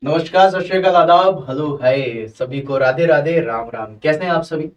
नमस्कार, सत श्री अकाल, आदाब, हेलो, हाय सभी को, राधे राधे, राम राम। कैसे हैं आप सभी?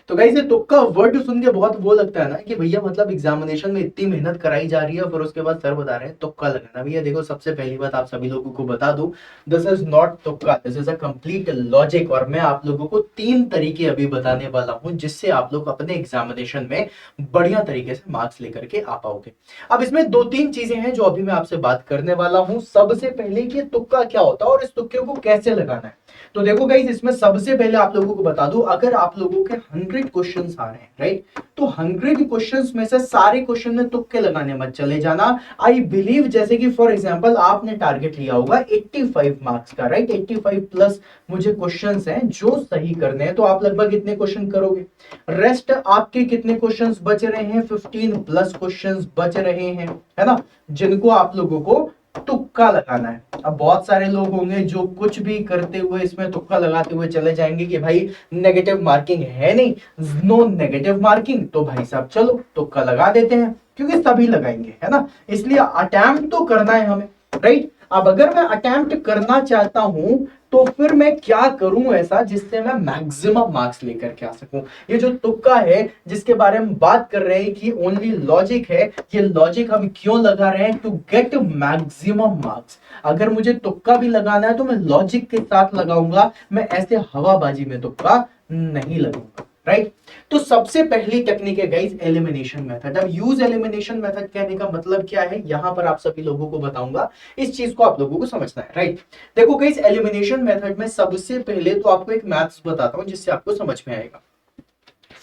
तो गाइस, ये तुक्का वर्ड सुन के बहुत वो लगता है ना कि भैया मतलब एग्जामिनेशन में इतनी मेहनत कराई जा रही है, फिर उसके बाद सर बता रहे हैं तुक्का लगाना। भैया देखो, सबसे पहली बात आप सभी लोगों को बता दूं, दिस इज नॉट तुक्का, this is a complete logic. और मैं आप लोगों को तीन तरीके अभी बताने वाला हूं जिससे आप लोग अपने एग्जामिनेशन में बढ़िया तरीके से मार्क्स लेकर के आ पाओगे। अब इसमें दो तीन चीजें हैं जो अभी मैं आपसे बात करने वाला हूं। सबसे पहले कि तुक्का क्या होता है और इस तुक्के को कैसे लगाना है। तो देखो गाइस, इसमें सबसे पहले आप लोगों को बता दूं, अगर आप लोगों के 100 क्वेश्चंस आ रहे हैं, राइट, तो 100 क्वेश्चंस में से सारे क्वेश्चन में तुक्के लगाने मत चले जाना। आई बिलीव, जैसे कि फॉर एग्जांपल आपने टारगेट लिया होगा 85 मार्क्स का, राइट, 85 प्लस मुझे क्वेश्चंस हैं जो सही करने हैं, तो आप लगभग इतने क्वेश्चन करोगे। रेस्ट आपके कितने क्वेश्चंस बच रहे हैं? 15 प्लस क्वेश्चंस बच रहे हैं, है ना, जिनको आप लोगों को तुक्का लगाना है। अब बहुत सारे लोग होंगे जो कुछ भी करते हुए इसमें तुक्का लगाते हुए चले जाएंगे कि भाई नेगेटिव मार्किंग है नहीं, नो नेगेटिव मार्किंग, तो भाई साहब चलो तुक्का लगा देते हैं, क्योंकि सभी लगाएंगे, है ना। इसलिए अटेम्प्ट तो करना है हमें, राइट। अब अगर मैं अटेम्प्ट करना चाहता हूं तो फिर मैं क्या करूं ऐसा जिससे मैं मैक्सिमम मार्क्स लेकर के आ सकूं। ये जो तुक्का है जिसके बारे में बात कर रहे हैं कि ओनली लॉजिक है, ये लॉजिक हम क्यों लगा रहे हैं? To get maximum marks. अगर मुझे तुक्का भी लगाना है तो मैं लॉजिक के साथ लगाऊंगा, मैं ऐसे हवाबाजी में तुक्का नहीं लगाऊंगा, राइट। तो सबसे पहली टेक्निक है गाइस एलिमिनेशन मेथड। अब यूज एलिमिनेशन मेथड कहने का मतलब क्या है, यहां पर आप सभी लोगों को बताऊंगा, इस चीज को आप लोगों को समझना है, राइट। देखो गाइस, एलिमिनेशन मेथड में सबसे पहले तो आपको एक मैथ्स बताता हूं जिससे आपको समझ में आएगा।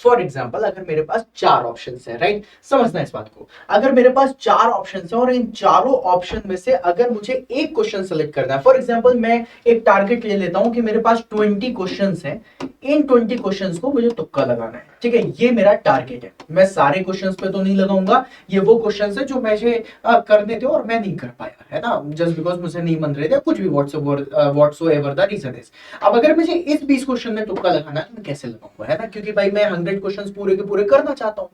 फॉर एग्जाम्पल, अगर मेरे पास चार ऑप्शन है, राइट, समझना इस बात को। अगर मेरे पास चार ऑप्शन है और इन चारों ऑप्शन में से अगर मुझे एक क्वेश्चन सेलेक्ट करना है, फॉर एग्जाम्पल मैं एक टारगेट ले लेता हूं कि मेरे पास 20 क्वेश्चन है, इन 20 क्वेश्चन को मुझे तुक्का लगाना है, ठीक है, ये मेरा टारगेट है। मैं सारे क्वेश्चन पे तो नहीं लगाऊंगा, ये वो क्वेश्चन है जो मुझे करने थे और मैं नहीं कर पाया, है ना, जस्ट बिकॉज मुझे नहीं मन रहे थे, कुछ भी व्हाट्सोएवर द रीजन इज। अब अगर मुझे इस 20 क्वेश्चन में तुक्का लगाना है तो मैं कैसे लगाऊंगा, है ना, क्योंकि भाई मैं 100 क्वेश्चन पूरे के पूरे करना चाहता हूं।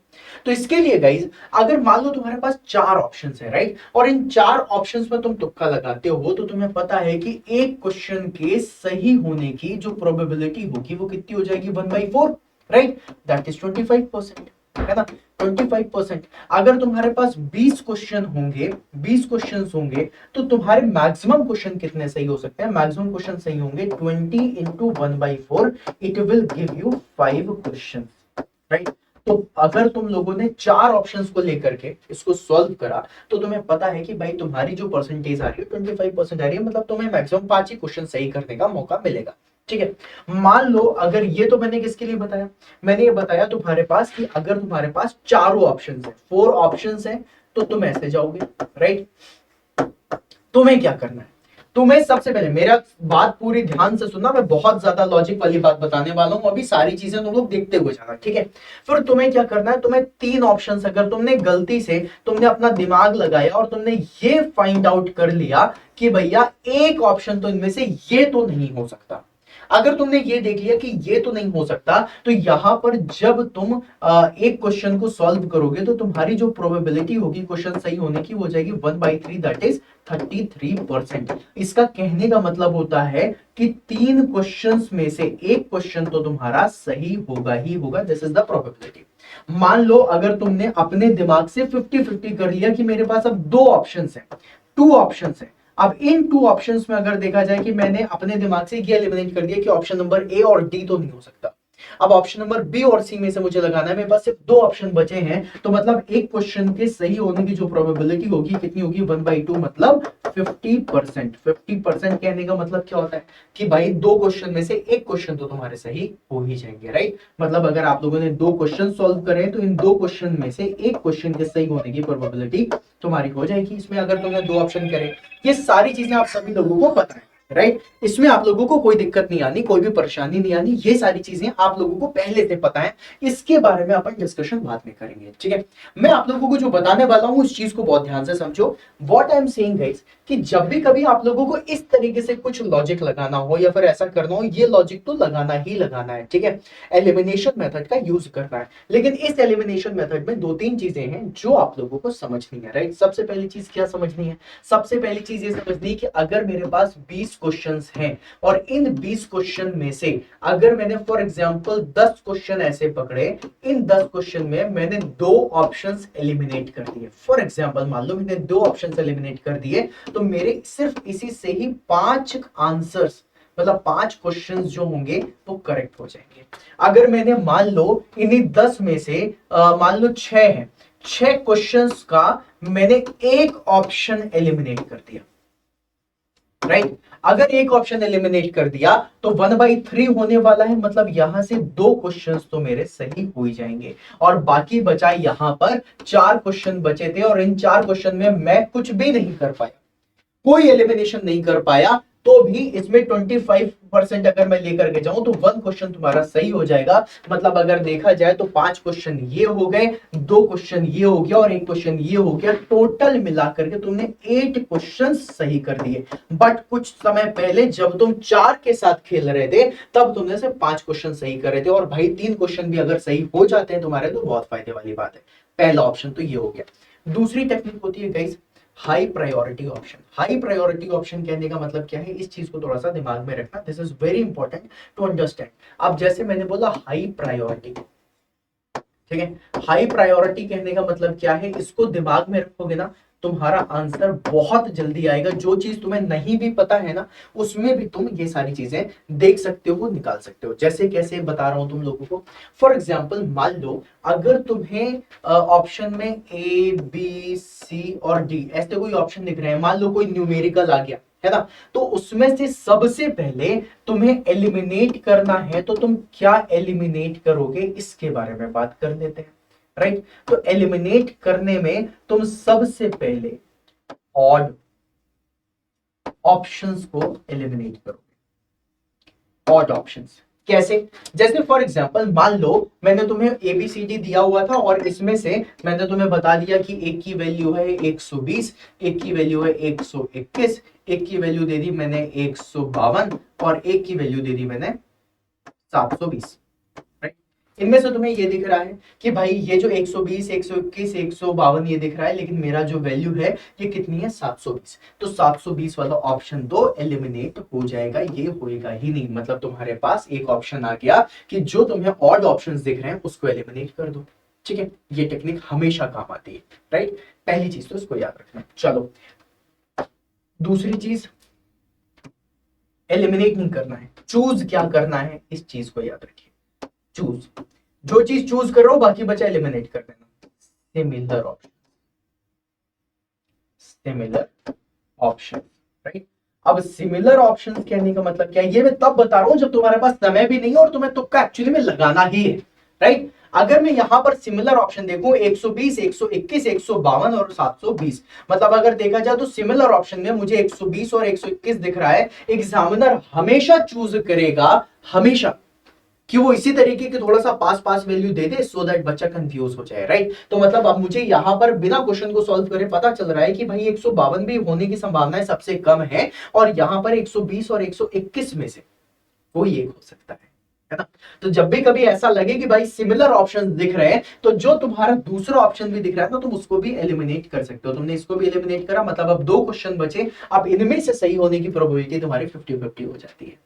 तो इसके लिए गाइज, अगर मान लो तुम्हारे पास चार ऑप्शन है, राइट, और इन चार ऑप्शन में तुम तुक्का लगाते हो तो तुम्हें पता है कि एक क्वेश्चन के सही होने की जो प्रोबेबिलिटी होगी वो कितनी हो जाएगी? 1/4, राइट, दैट इज 25%, है ना, 25%। अगर तुम्हारे पास 20 क्वेश्चन होंगे, 20 क्वेश्चन होंगे, तो तुम्हारे मैक्सिमम क्वेश्चन कितने सही हो सकते हैं? मैक्सिमम क्वेश्चन सही होंगे 20 into 1/4, it will give you 5 question, right. तो अगर तुम लोगों ने चार ऑप्शंस को लेकर के इसको सॉल्व करा तो तुम्हें पता है कि भाई तुम्हारी जो परसेंटेज आ रही है 25% आ रही है, मतलब तुम्हें मैक्सिमम 5 ही क्वेश्चन सही करने का मौका मिलेगा, ठीक है। मान लो, अगर ये तो मैंने किसके लिए बताया? मैंने ये बताया तुम्हारे पास कि अगर तुम्हारे पास चारों ऑप्शंस है, 4 ऑप्शंस है, तो तुम ऐसे जाओगे, राइट। तुम्हें क्या करना है? तुम्हें सबसे पहले मेरा बात पूरी ध्यान से सुनना, मैं बहुत ज्यादा लॉजिक वाली बात बताने वाला हूं, अभी सारी चीजें तुम लोग देखते हुए जाना, ठीक है। फिर तुम्हें क्या करना है? तुम्हें तीन ऑप्शंस, अगर तुमने गलती से तुमने अपना दिमाग लगाया और तुमने ये फाइंड आउट कर लिया कि भैया एक ऑप्शन तो इनमें से ये तो नहीं हो सकता, अगर तुमने ये देख लिया कि ये तो नहीं हो सकता, तो यहां पर जब तुम एक क्वेश्चन को सॉल्व करोगे तो तुम्हारी जो प्रोबेबिलिटी होगी क्वेश्चन सही होने की वो हो जाएगी 1/3, दैट इज 33%। इसका कहने का मतलब होता है कि तीन क्वेश्चंस में से एक क्वेश्चन तो तुम्हारा सही होगा ही होगा, दिस इज द प्रोबेबिलिटी। मान लो अगर तुमने अपने दिमाग से 50-50 कर लिया कि मेरे पास अब दो ऑप्शंस हैं, 2 ऑप्शंस हैं। अब इन 2 ऑप्शंस में अगर देखा जाए कि मैंने अपने दिमाग से ये एलिमिनेट कर दिया कि ऑप्शन नंबर ए और डी तो नहीं हो सकता, अब ऑप्शन नंबर बी और सी में से मुझे लगाना है, मेरे पास सिर्फ दो ऑप्शन बचे हैं, तो मतलब एक क्वेश्चन के सही होने की जो प्रोबेबिलिटी होगी कितनी होगी? 1/2, मतलब 50%। 50% कहने का मतलब क्या होता है कि भाई दो क्वेश्चन में से एक क्वेश्चन तो तुम्हारे सही हो ही जाएंगे, राइट। मतलब अगर आप लोगों ने दो क्वेश्चन सॉल्व करे तो इन दो क्वेश्चन में से एक क्वेश्चन के सही होने की प्रोबेबिलिटी तुम्हारी हो जाएगी। इसमें अगर तुमने दो ऑप्शन करे, ये सारी चीजें आप सभी लोगों को पता है, राइट। इसमें आप लोगों को कोई दिक्कत नहीं आनी, कोई भी परेशानी नहीं आनी, ये सारी चीजें आप लोगों को पहले से पता है। इसके बारे में अपन डिस्कशन बाद में करेंगे, ठीक है। मैं आप लोगों को जो बताने वाला हूं उस चीज को बहुत ध्यान से समझो। What I am saying guys, कि जब भी कभी आप लोगों को इस तरीके से कुछ लॉजिक लगाना हो या फिर ऐसा करना हो, ये लॉजिक तो लगाना ही लगाना है, ठीक है। एलिमिनेशन मेथड का यूज करना है, लेकिन इस एलिमिनेशन मेथड में दो तीन चीजें हैं जो आप लोगों को समझनी है, राइट। सबसे पहली चीज क्या समझनी है? सबसे पहली चीज ये समझनी है कि अगर मेरे पास 20 क्वेश्चंस हैं और इन 20 क्वेश्चन में से अगर मैंने फॉर एग्जांपल 10 क्वेश्चन ऐसे पकड़े, इन 10 क्वेश्चन में मैंने 2 ऑप्शंस एलिमिनेट कर दिए, फॉर एग्जांपल मान लो मैंने 2 ऑप्शंस एलिमिनेट कर दिए, तो मेरे सिर्फ इसी से ही 5 आंसर्स मतलब 5 क्वेश्चंस जो होंगे वो करेक्ट हो जाएंगे। अगर मैंने मान लो इन्हीं 10 में से मान लो 6 है, 6 क्वेश्चंस का मैंने एक ऑप्शन एलिमिनेट कर दिया, राइट। अगर एक ऑप्शन एलिमिनेट कर दिया तो 1/3 होने वाला है, मतलब यहां से 2 क्वेश्चंस तो मेरे सही हो ही जाएंगे और बाकी बचा यहां पर 4 क्वेश्चन बचे थे और इन 4 क्वेश्चन में मैं कुछ भी नहीं कर पाया, कोई एलिमिनेशन नहीं कर पाया, तो भी इसमें 25% अगर मैं लेकर के जाऊं तो 1 क्वेश्चन तुम्हारा सही हो जाएगा। मतलब अगर देखा जाए तो 5 क्वेश्चन ये हो गए, 2 क्वेश्चन ये हो गया और 1 क्वेश्चन ये हो गया, टोटल मिलाकर के तुमने 8 क्वेश्चन सही कर दिए। बट कुछ समय पहले जब तुम 4 के साथ खेल रहे थे तब तुमने सिर्फ 5 क्वेश्चन सही कर रहे थे और भाई 3 क्वेश्चन भी अगर सही हो जाते हैं तुम्हारे तो बहुत फायदे वाली बात है। पहला ऑप्शन तो ये हो गया। दूसरी टेक्निक होती है guys high priority option. High priority option कहने का मतलब क्या है, इस चीज को थोड़ा सा दिमाग में रखना, this is very important to understand. अब जैसे मैंने बोला हाई प्रायोरिटी, ठीक है, हाई प्रायोरिटी कहने का मतलब क्या है, इसको दिमाग में रखोगे ना तुम्हारा आंसर बहुत जल्दी आएगा। जो चीज तुम्हें नहीं भी पता है ना उसमें भी तुम ये सारी चीजें देख सकते हो, निकाल सकते हो। जैसे कैसे बता रहा हूं तुम लोगों को, फॉर एग्जाम्पल मान लो अगर तुम्हें ऑप्शन में ए बी सी और डी ऐसे कोई ऑप्शन दिख रहे हैं, मान लो कोई न्यूमेरिकल आ गया है ना, तो उसमें से सबसे पहले तुम्हें एलिमिनेट करना है, तो तुम क्या एलिमिनेट करोगे इसके बारे में बात कर लेते हैं, राइट। तो एलिमिनेट करने में तुम सबसे पहले ऑड ऑप्शंस को एलिमिनेट करोगे। ऑड ऑप्शंस कैसे, जैसे फॉर एग्जांपल मान लो मैंने तुम्हें एबीसीडी दिया हुआ था और इसमें से मैंने तुम्हें बता दिया कि एक की वैल्यू है 120, एक की वैल्यू है 121, एक की वैल्यू दे दी मैंने 152 और एक की वैल्यू दे दी मैंने 720। इनमें से तुम्हें ये दिख रहा है कि भाई ये जो 120, 121, 152 ये दिख रहा है, लेकिन मेरा जो वैल्यू है ये कितनी है 720। तो 720 वाला ऑप्शन दो एलिमिनेट हो जाएगा, ये होएगा ही नहीं। मतलब तुम्हारे पास एक ऑप्शन आ गया कि जो तुम्हें ऑड ऑप्शंस दिख रहे हैं उसको एलिमिनेट कर दो। ठीक है, ये टेक्निक हमेशा काम आती है, राइट। पहली चीज तो इसको याद रखना। चलो दूसरी चीज, एलिमिनेट नहीं करना है, चूज क्या करना है, इस चीज को याद रखिए। चूज, जो चीज चूज कर रहे हो बाकी बचा एलिमिनेट कर देना। Similar option, similar option, right. अब सिमिलर ऑप्शन कहने का मतलब क्या है, ये मैं तब बता रहा हूं जब तुम्हारे पास समय भी नहीं है और तुम्हें तुक्का एक्चुअली में लगाना ही है, राइट। अगर मैं यहां पर सिमिलर ऑप्शन देखूं 120, 121, 152 और 720, मतलब अगर देखा जाए तो सिमिलर ऑप्शन में मुझे 120 और 121 दिख रहा है। एग्जामिनर हमेशा चूज करेगा, हमेशा, कि वो इसी तरीके के थोड़ा सा पास पास वैल्यू दे दे सो दैट बच्चा कंफ्यूज हो जाए, राइट। तो मतलब अब मुझे यहां पर बिना क्वेश्चन को सॉल्व करे पता चल रहा है कि भाई 152 भी होने की संभावनाएं सबसे कम है और यहां पर 120 और 121 में से कोई एक हो सकता है ना। तो जब भी कभी ऐसा लगे कि भाई सिमिलर ऑप्शन दिख रहे हैं तो जो तुम्हारा दूसरा ऑप्शन भी दिख रहा है ना तुम उसको भी एलिमिनेट कर सकते हो। तुमने इसको भी एलिमिनेट करा, मतलब अब 2 क्वेश्चन बचे, अब इनमें से सही होने की प्रोबेबिलिटी तुम्हारी 50-50 हो जाती है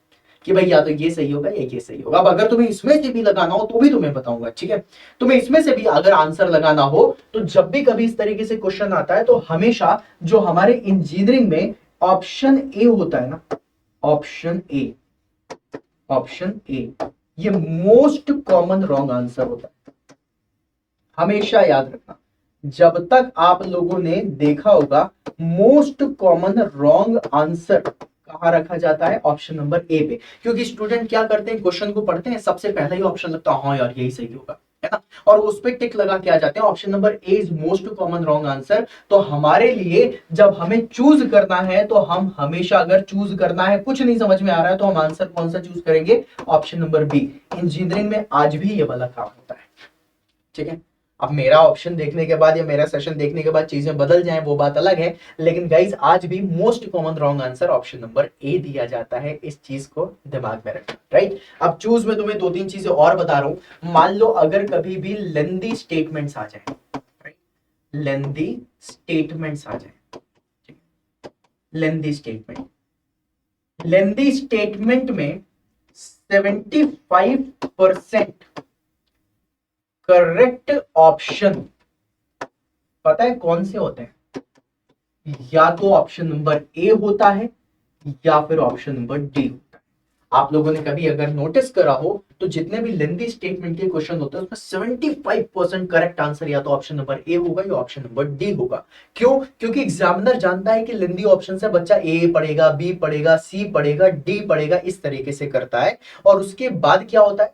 कि भाई या तो ये सही होगा या ये सही होगा। अब अगर तुम्हें इसमें से भी लगाना हो तो भी तुम्हें बताऊंगा, ठीक है। तुम्हें इसमें से भी अगर आंसर लगाना हो तो जब भी कभी इस तरीके से क्वेश्चन आता है तो हमेशा जो हमारे इंजीनियरिंग में ऑप्शन ए होता है ना, ऑप्शन ए, ऑप्शन ए ये मोस्ट कॉमन रॉन्ग आंसर होता है। हमेशा याद रखना, जब तक आप लोगों ने देखा होगा मोस्ट कॉमन रॉन्ग आंसर कहां रखा जाता है, ऑप्शन नंबर ए पे। क्योंकि स्टूडेंट क्या करते हैं, क्वेश्चन को पढ़ते हैं, सबसे पहला ही ऑप्शन लगता है हाँ यार यही सही होगा, है ना, और उस पे टिक लगा के आ जाते हैं option number A is most common wrong answer. तो हमारे लिए जब हमें चूज करना है तो हम हमेशा, अगर चूज करना है कुछ नहीं समझ में आ रहा है तो हम आंसर कौन सा चूज करेंगे, ऑप्शन नंबर बी। इंजीनियरिंग में आज भी ये वाला काम होता है, ठीक है। अब मेरा ऑप्शन देखने के बाद या मेरा सेशन देखने के बाद चीजें बदल जाएं वो बात अलग है, लेकिन गाइज आज भी most common wrong answer option number A दिया जाता है। इस चीज को दिमाग में रखना, राइट। अब चूज में तुम्हें 2-3 चीजें और बता रहा हूं। मान लो अगर कभी भी लेंदी स्टेटमेंट्स आ जाए, राइट, लेंदी स्टेटमेंट्स आ जाए, लेंदी स्टेटमेंट, लेंदी स्टेटमेंट में 75% करेक्ट ऑप्शन पता है कौन से होते हैं? या तो ऑप्शन नंबर ए होता है या फिर ऑप्शन नंबर डी होता है। आप लोगों ने कभी अगर नोटिस करा हो तो जितने भी लेंदी स्टेटमेंट के क्वेश्चन होते हैं उसमें 75% करेक्ट आंसर या तो ऑप्शन नंबर ए होगा या ऑप्शन नंबर डी होगा। क्यों? क्योंकि एग्जामिनर जानता है कि लेंदी ऑप्शन से बच्चा ए पढ़ेगा, बी पढ़ेगा, सी पढ़ेगा, डी पढ़ेगा, इस तरीके से करता है। और उसके बाद क्या होता है?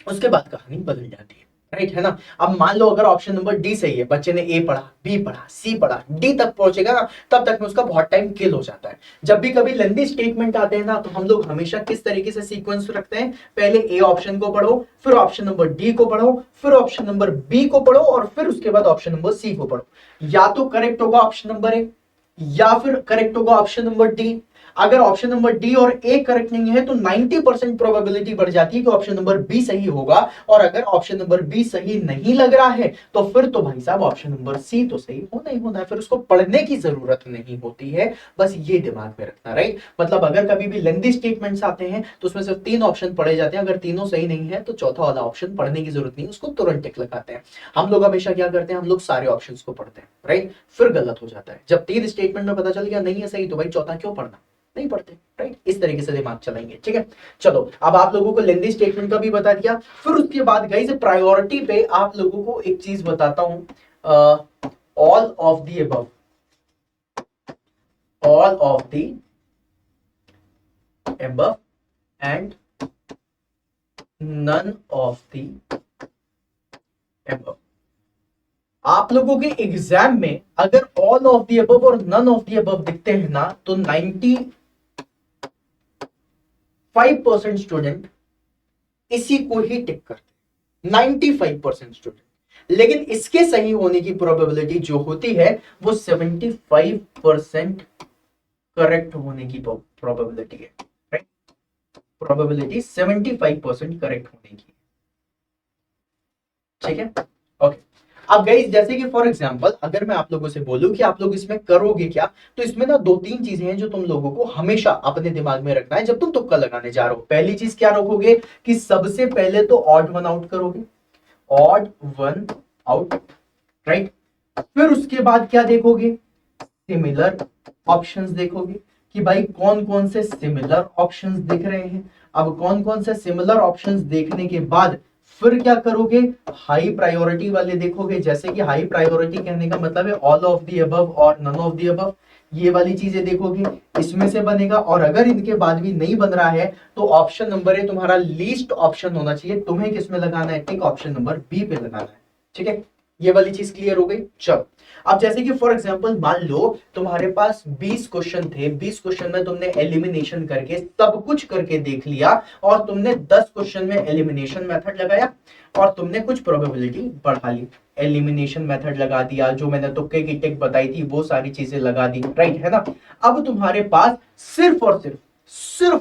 उसके बाद कहानी बदल जाती है। राइट है ना? अब मान लो अगर ऑप्शन नंबर डी सही है, बच्चे ने ए पढ़ा, बी पढ़ा, सी पढ़ा, डी तक पहुंचेगा ना, तब तक में उसका बहुत टाइम किल हो जाता है। जब भी कभी लेंदी स्टेटमेंट आते हैं ना, तो हम लोग हमेशा किस तरीके से सीक्वेंस रखते हैं? पहले ए ऑप्शन को पढ़ो, फिर ऑप्शन नंबर डी को पढ़ो, फिर ऑप्शन नंबर बी को पढ़ो, और फिर उसके बाद ऑप्शन नंबर सी को पढ़ो। या तो करेक्ट होगा ऑप्शन नंबर ए या फिर करेक्ट होगा ऑप्शन नंबर डी। अगर ऑप्शन नंबर डी और ए करेक्ट नहीं है तो 90% प्रोबेबिलिटी बढ़ जाती है कि ऑप्शन नंबर बी सही होगा। और अगर ऑप्शन नंबर बी सही नहीं लग रहा है तो फिर तो भाई साहब ऑप्शन नंबर सी तो सही होना ही होना है, फिर उसको पढ़ने की जरूरत नहीं होती है। बस ये दिमाग में रखना। राइट? मतलब अगर कभी भी लेंदी स्टेटमेंट्स आते हैं तो उसमें सिर्फ 3 ऑप्शन पढ़े जाते हैं, अगर तीनों सही नहीं है तो चौथा वाला ऑप्शन पढ़ने की जरूरत नहीं, उसको तुरंत टिक लगाते हैं। हम लोग हमेशा क्या करते हैं? हम लोग सारे ऑप्शंस को पढ़ते हैं। राइट? फिर गलत हो जाता है। जब 3 स्टेटमेंट में पता चल गया नहीं है सही तो भाई चौथा क्यों पढ़ना? नहीं पढ़ते। राइट? इस तरीके से दिमाग चलाएंगे। ठीक है, चलो अब आप लोगों को लेंदी स्टेटमेंट का भी बता दिया। फिर उसके बाद गाइस प्रायोरिटी पे आप लोगों को एक चीज बताता हूं। All of the above, all of the above and none of the above. आप लोगों के एग्जाम में अगर ऑल ऑफ द अबव और नन ऑफ द अबव दिखते हैं ना, तो 95% स्टूडेंट इसी को ही टिक करते हैं। 95% स्टूडेंट। लेकिन इसके सही होने की प्रोबेबिलिटी जो होती है वो 75% करेक्ट होने की प्रोबेबिलिटी है। राइट? प्रोबेबिलिटी 75% करेक्ट होने की। ठीक है, ओके। अब गाइस जैसे कि फॉर एग्जांपल अगर मैं आप लोगों से बोलूं कि आप लोग इसमें करोगे क्या, तो इसमें ना 2-3 चीजें हैं जो तुम लोगों को हमेशा अपने दिमाग में रखना है जब तुम तुक्का लगाने जा रहे हो। पहली चीज क्या रखोगे कि सबसे पहले तो ऑड वन आउट करोगे, ऑड वन आउट। राइट? फिर उसके बाद क्या देखोगे? सिमिलर ऑप्शंस देखोगे कि भाई कौन कौन से सिमिलर ऑप्शंस दिख रहे हैं। अब कौन कौन से सिमिलर ऑप्शंस देखने के बाद फिर क्या करोगे? हाई प्रायोरिटी वाले देखोगे। जैसे कि हाई प्रायोरिटी कहने का मतलब है ऑल ऑफ द अबव और नन ऑफ द अबव, ये वाली चीजें देखोगे, इसमें से बनेगा। और अगर इनके बाद भी नहीं बन रहा है तो ऑप्शन नंबर ए तुम्हारा लीस्ट ऑप्शन होना चाहिए। तुम्हें किसमें लगाना है? टिक ऑप्शन नंबर बी पे लगाना है। ठीक है, ये वाली चीज क्लियर हो गई। चलो अब जैसे कि फॉर एग्जांपल मान लो तुम्हारे पास 20 क्वेश्चन थे, 20 क्वेश्चन में तुमने एलिमिनेशन करके सब कुछ करके देख लिया और तुमने 10 क्वेश्चन में एलिमिनेशन मेथड लगाया और तुमने कुछ प्रोबेबिलिटी बढ़ा ली। एलिमिनेशन मेथड लगा दिया, जो मैंने तुक्के की टिक बताई थी वो सारी चीजें लगा दी। राइट है ना? अब तुम्हारे पास सिर्फ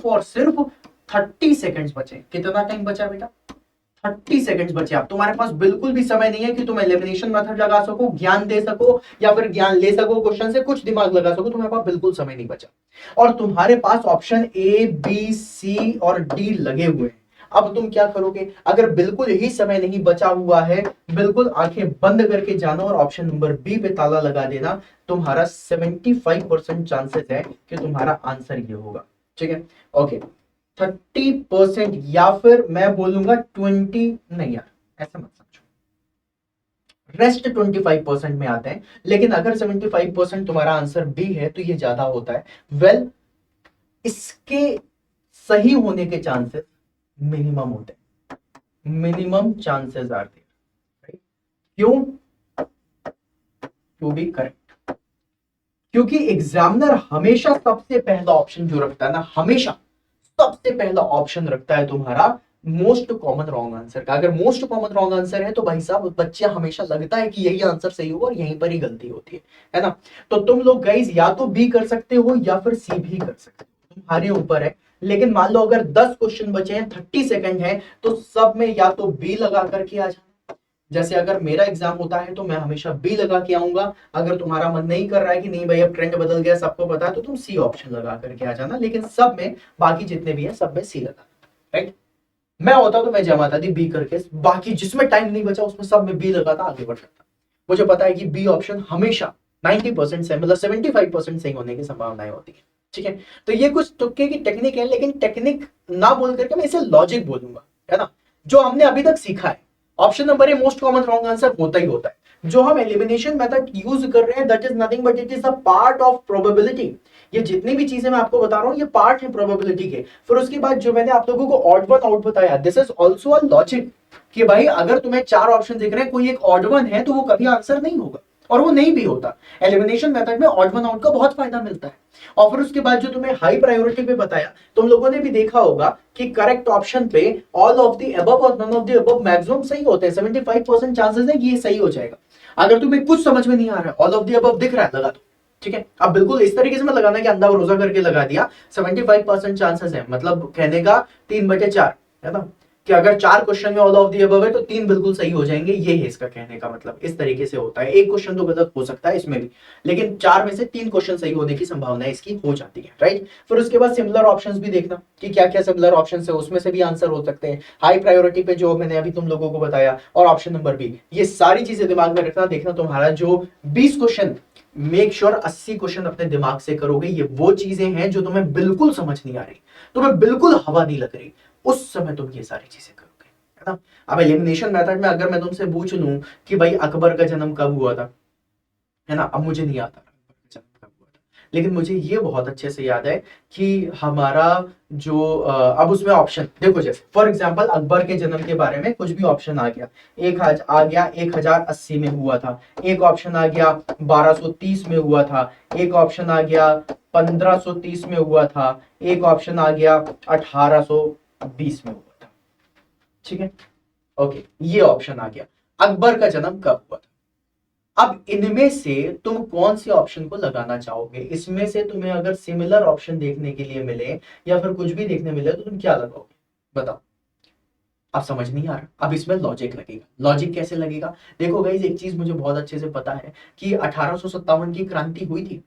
और सिर्फ 30 सेकेंड्स बचे। कितना टाइम बचा बेटा? 30 सेकंड्स बचे। आप तुम्हारे पास बिल्कुल भी समय नहीं है कि तुम एलिमिनेशन मेथड लगा सको, ज्ञान दे सको या फिर ज्ञान ले सको, क्वेश्चन से कुछ दिमाग लगा सको। तुम्हारे पास बिल्कुल समय नहीं बचा और तुम्हारे पास ऑप्शन ए, बी, सी और डी लगे हुए हैं। अब तुम क्या करोगे? अगर बिल्कुल ही समय नहीं बचा हुआ है, बिल्कुल आंखें बंद करके जाना और ऑप्शन नंबर बी पे ताला लगा देना। तुम्हारा 75% चांसेस है कि तुम्हारा आंसर ये होगा। ठीक है, ओके। 30% या फिर मैं बोलूंगा 20, नहीं यार ऐसा मत समझो, रेस्ट 25% में आते हैं। लेकिन अगर 75% तुम्हारा आंसर बी है तो ये ज्यादा होता है। वेल, इसके सही होने के चांसेस मिनिमम होते हैं, मिनिमम चांसेस आर देयर। क्यों? टू बी करेक्ट, क्योंकि एग्जामिनर हमेशा सबसे पहला ऑप्शन जो रखता है ना, हमेशा सबसे पहला ऑप्शन रखता है तुम्हारा मोस्ट कॉमन रॉन्ग आंसर का। अगर मोस्ट कॉमन रॉन्ग आंसर है तो भाई साहब बच्चे हमेशा लगता है कि यही आंसर सही होगा और यहीं पर ही गलती होती है ना? तो तुम लोग गाइस या तो बी कर सकते हो या फिर सी भी कर सकते हो, तुम्हारे ऊपर है। लेकिन मान लो अगर 10 क्वेश्चन बचे हैं, 30 सेकंड है, तो सब में या तो बी लगा करके आ जाना जैसे अगर मेरा एग्जाम होता है तो मैं हमेशा बी लगा के आऊंगा। अगर तुम्हारा मन नहीं कर रहा है कि नहीं भाई अब ट्रेंड बदल गया, सबको पता है, तो तुम सी ऑप्शन लगा करके आ जाना, लेकिन सब में बाकी जितने भी है सब में सी लगा। राइट, मैं होता तो मैं जमाता थी बी करके, बाकी जिसमें टाइम नहीं बचा उसमें सब में बी लगाता, आगे बढ़ सकता। मुझे पता है कि बी ऑप्शन हमेशा 90% से मतलब 75% सही होने की संभावनाएं होती है। ठीक है, तो ये कुछ तुक्के की टेक्निक है, लेकिन टेक्निक ना बोल करके मैं इसे लॉजिक बोलूंगा, है ना, जो हमने अभी तक सीखा है। Option number a most common wrong answer होता ही होता है। जो हम एलिमिनेशन मेथड यूज कर रहे हैं that is nothing but it is a part of probability. ये जितनी भी चीजें मैं आपको बता रहा हूं ये पार्ट है प्रोबेबिलिटी के। फिर उसके बाद जो मैंने आप लोगों को ऑड वन आउट बताया, this is also a logic कि भाई अगर तुम्हें 4 ऑप्शन दिख रहे हैं, कोई एक ऑड वन है तो वो कभी आंसर नहीं होगा, और वो नहीं भी होता। एलिमिनेशन मेथड में ऑड वन आउट का बहुत फायदा मिलता है। और फिर उसके बाद जो तुम्हें हाई प्रायोरिटी पे बताया, तुम लोगों ने भी देखा होगा कि करेक्ट ऑप्शन पे ऑल ऑफ द अबव और none of the above maximum सही होते हैं। 75% चांसेस है कि ये सही हो जाएगा। अगर तुम्हें कुछ समझ में नहीं आ रहा है, ऑल ऑफ द अबव दिख रहा है, लगा दो। ठीक है, अब बिल्कुल इस तरीके से मत लगाना कि अंधा भरोसा करके लगा दिया। 75% चांसेस है, मतलब कहने का 3/4, है ना, कि अगर 4 क्वेश्चन में ऑल ऑफ दी अबव है तो 3 बिल्कुल सही हो जाएंगे, ये है इसका कहने का मतलब। इस तरीके से होता है, एक क्वेश्चन तो गलत हो सकता है इसमें भी, लेकिन 4 में से 3 क्वेश्चन सही होने की संभावना इसकी हो जाती है। राइट, फिर उसके बाद सिमिलर ऑप्शंस भी देखना कि क्या क्या सिमिलर ऑप्शंस है, उसमें से भी आंसर हो सकते हैं। हाई प्रायोरिटी पे जो मैंने अभी तुम लोगों को बताया, और ऑप्शन नंबर बी, ये सारी चीजें दिमाग में रखना। देखना तुम्हारा जो 20 क्वेश्चन, मेक श्योर 80 क्वेश्चन अपने दिमाग से करोगे। ये वो चीजें हैं जो तुम्हें बिल्कुल समझ नहीं आ रही, तुम्हें बिल्कुल हवा नहीं लग रही, उस समय तुम ये सारी चीजें करोगे, है ना। अब एलिमिनेशन मेथड में अगर मैं तुमसे पूछ लूं कि भाई अकबर का जन्म कब हुआ था, है ना, अब मुझे नहीं आता अकबर का जन्म कब हुआ था, लेकिन मुझे ये बहुत अच्छे से याद है कि हमारा जो अब उसमें ऑप्शन देखो, जैसे फॉर एग्जांपल अकबर के जन्म के बारे में कुछ भी ऑप्शन आ गया, आ गया 1080 में हुआ था, एक ऑप्शन आ गया 1230 में हुआ था, एक ऑप्शन आ गया 1530 में हुआ था, एक ऑप्शन आ गया 1820 में हुआ था। ठीक है, ओके, ये ऑप्शन आ गया, अकबर का जन्म कब हुआ था। अब इनमें से तुम कौन से ऑप्शन को लगाना चाहोगे? इसमें से तुम्हें अगर सिमिलर ऑप्शन देखने के लिए मिले या फिर कुछ भी देखने मिले तो तुम क्या लगाओगे, बताओ। अब समझ नहीं आ रहा, अब इसमें लॉजिक लगेगा। लॉजिक कैसे लगेगा? देखो गाइस, एक चीज मुझे बहुत अच्छे से पता है कि 1857 की क्रांति हुई थी।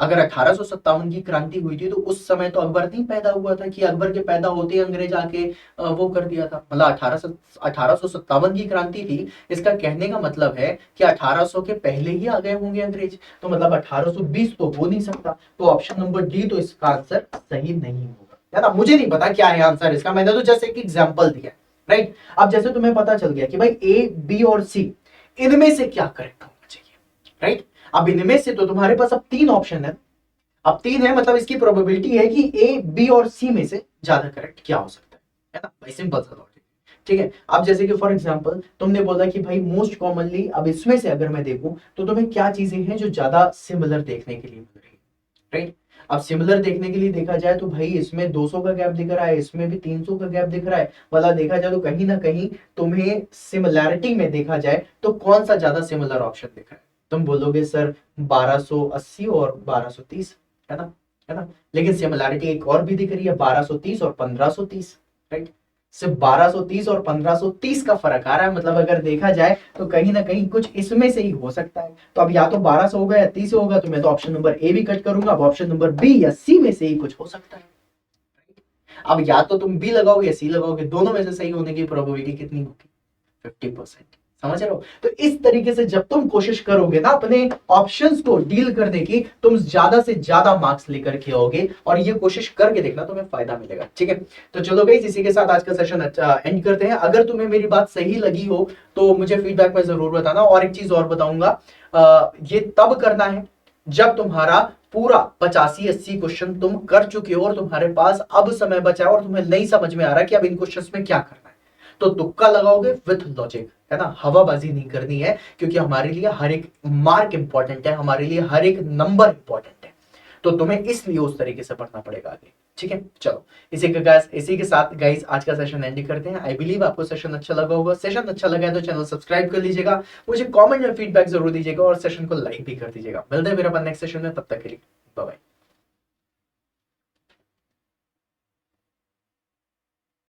अगर 1857 की क्रांति हुई थी तो उस समय तो अकबर नहीं पैदा हुआ था कि अकबर के पैदा होते ही अंग्रेज आके वो कर दिया था। मतलब 1857 की क्रांति थी, इसका कहने का मतलब है कि 1800 के पहले ही आ गए होंगे अंग्रेज, तो मतलब 1820 तो हो नहीं सकता। तो ऑप्शन नंबर डी तो इसका आंसर सही नहीं होगा, है ना। मुझे नहीं पता क्या है आंसर इसका, मैंने तो जैसे एक एग्जाम्पल दिया। राइट, अब जैसे तुम्हें पता चल गया कि भाई ए, बी और सी, इनमें से क्या करेक्ट होना चाहिए। राइट, अब इनमें से तो तुम्हारे पास अब 3 ऑप्शन है, अब 3 है, मतलब इसकी प्रोबेबिलिटी है कि ए, बी और सी में से ज्यादा करेक्ट क्या हो सकता है ना भाई, सिंपल सा लॉजिक। ठीक है, अब जैसे कि फॉर एग्जांपल तुमने बोला कि भाई मोस्ट कॉमनली, अब इसमें से अगर मैं देखूं तो तुम्हें क्या चीजें हैं जो ज्यादा सिमिलर देखने के लिए मिल रही है। राइट, अब सिमिलर देखने के लिए देखा जाए तो भाई इसमें 200 का गैप दिख रहा है, इसमें भी 300 का गैप दिख रहा है, वाला देखा जाए तो कहीं ना कहीं तुम्हें सिमिलैरिटी में देखा जाए तो कौन सा ज्यादा सिमिलर ऑप्शन दिख रहा है? तुम बोलोगे सर 1280 और 1230, है ना, है ना। लेकिन सिमिलैरिटी एक और भी दिख रही है, 1230 और 1530। राइट, सिर्फ 1230 और 1530 का फर्क आ रहा है, मतलब अगर देखा जाए तो कहीं ना कहीं कुछ इसमें से ही हो सकता है। तो अब या तो 1200 होगा या 30 होगा, तो मैं तो ऑप्शन नंबर ए भी कट करूंगा, अब ऑप्शन नंबर बी या सी में से ही कुछ हो सकता है। अब या तो तुम बी लगाओगे या सी लगाओगे, दोनों में से सही होने की प्रोबेबिलिटी कितनी होगी? 50%। समझ रहे हो? तो इस तरीके से जब तुम कोशिश करोगे ना अपने ऑप्शंस को डील करने की, तुम ज्यादा से ज्यादा मार्क्स लेकर के आओगे, और ये कोशिश करके देखना, तुम्हें फायदा मिलेगा। ठीक है, तो चलो गाइस, इसी के साथ आज का सेशन एंड करते हैं। अगर तुम्हें मेरी बात सही लगी हो तो मुझे फीडबैक में जरूर बताना। और एक चीज और बताऊंगा, ये तब करना है जब तुम्हारा पूरा 85-80 क्वेश्चन तुम कर चुके हो और तुम्हारे पास अब समय बचा है और तुम्हें नहीं समझ में आ रहा है कि अब इन क्वेश्चंस में क्या करना है, तो तुक्का लगाओगे विथ लॉजिक, है ना। हवाबाजी नहीं करनी है, क्योंकि हमारे लिए हर एक मार्क इंपॉर्टेंट है, हमारे लिए हर एक नंबर इंपॉर्टेंट है, तो तुम्हें इसलिए उस तरीके से पढ़ना पड़ेगा आगे। ठीक है, चलो इसी के साथ गाइस आज का सेशन एंड करते हैं। आई बिलीव आपको सेशन अच्छा लगा होगा। सेशन अच्छा लगा है तो चैनल सब्सक्राइब कर लीजिएगा, मुझे कमेंट में फीडबैक जरूर दीजिएगा और सेशन को लाइक भी कर दीजिएगा। मिलते हैं फिर अपन नेक्स्ट सेशन में, तब तक के लिए बाय बाय।